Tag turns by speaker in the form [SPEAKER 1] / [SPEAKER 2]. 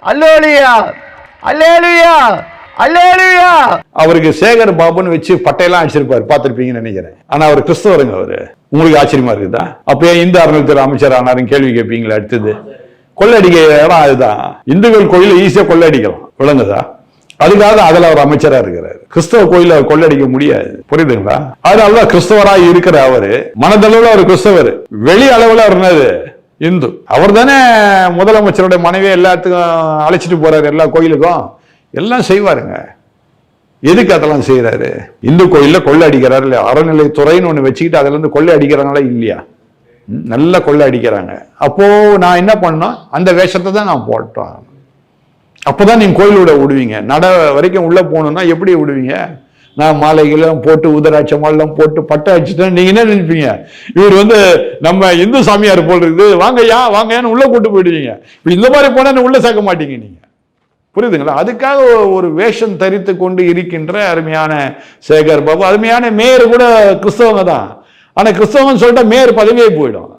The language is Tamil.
[SPEAKER 1] அல்லேலூயா அல்லேலூயா அல்லேலூயா.
[SPEAKER 2] அவருக்கு சேகர் பாபுன்னு வச்சு பட்டையெல்லாம் அடிச்சிருப்பாரு, பார்த்திருப்பீங்கன்னு நினைக்கிறேன். ஆனா அவர் கிறிஸ்தவருங்க. அவரு உங்களுக்கு ஆச்சரியமா இருக்குதா? அப்ப இந்து அறநிலையத்துறை அமைச்சர் ஆனாருன்னு கேள்வி கேட்பீங்களா? அடுத்தது கொள்ளடிக்க இடம் அதுதான். இந்துக்கள் கோயில ஈஸியா கொள்ளடிக்கலாம், விளங்குதா? அதுக்காக அதுல அவர் அமைச்சரா இருக்கிறாரு. கிறிஸ்தவ கோயில அவர் கொள்ளடிக்க முடியாது, புரியுதுங்களா? அதனாலதான் கிறிஸ்தவராக இருக்கிற அவரு மனதளவுல அவர் கிறிஸ்தவர், வெளி அளவுல அவர் என்னது இந்து. அவர் தானே முதலமைச்சரோட மனைவியை எல்லாத்துக்கும் அழைச்சிட்டு போறாரு, எல்லா கோயிலுக்கும் எல்லாம் செய்வாருங்க. எதுக்கு அதெல்லாம் செய்யறாரு? இந்து கோயில்ல கொள்ளை அடிக்கிறாரு இல்லையா? அறநிலைத்துறைன்னு ஒண்ணு வச்சுக்கிட்டு அதுல இருந்து கொள்ளை அடிக்கிறாங்களா இல்லையா? நல்லா கொள்ளை அடிக்கிறாங்க. அப்போ நான் என்ன பண்ணோம், அந்த வேஷத்தை தான் நான் போட்டோம். அப்பதான் நீங்க கோயிலோட விடுவீங்க. நட வரைக்கும் உள்ள போகணும்னா எப்படி விடுவீங்க? நான் மாலைகளும் போட்டு உதராட்ச மாலாம் போட்டு பட்டை அடிச்சுட்டேன். நீங்க என்ன நினைப்பீங்க? இவர் நம்ம இந்து சாமியார் போல் இருக்குது, வாங்கய்யா வாங்கன்னு உள்ள கூட்டு போயிடுவீங்க. இந்த மாதிரி போனா உள்ள சேர்க்க மாட்டீங்க நீங்க, புரியுதுங்களா? அதுக்காக ஒரு வேஷம் தரித்து கொண்டு இருக்கின்ற அருமையான சேகர் பாபு. அருமையான மேயர் கூட கிறிஸ்தவங்க தான். ஆனா கிறிஸ்தவன் சொல்லிட்டா மேயர் பதவியே போயிடும்.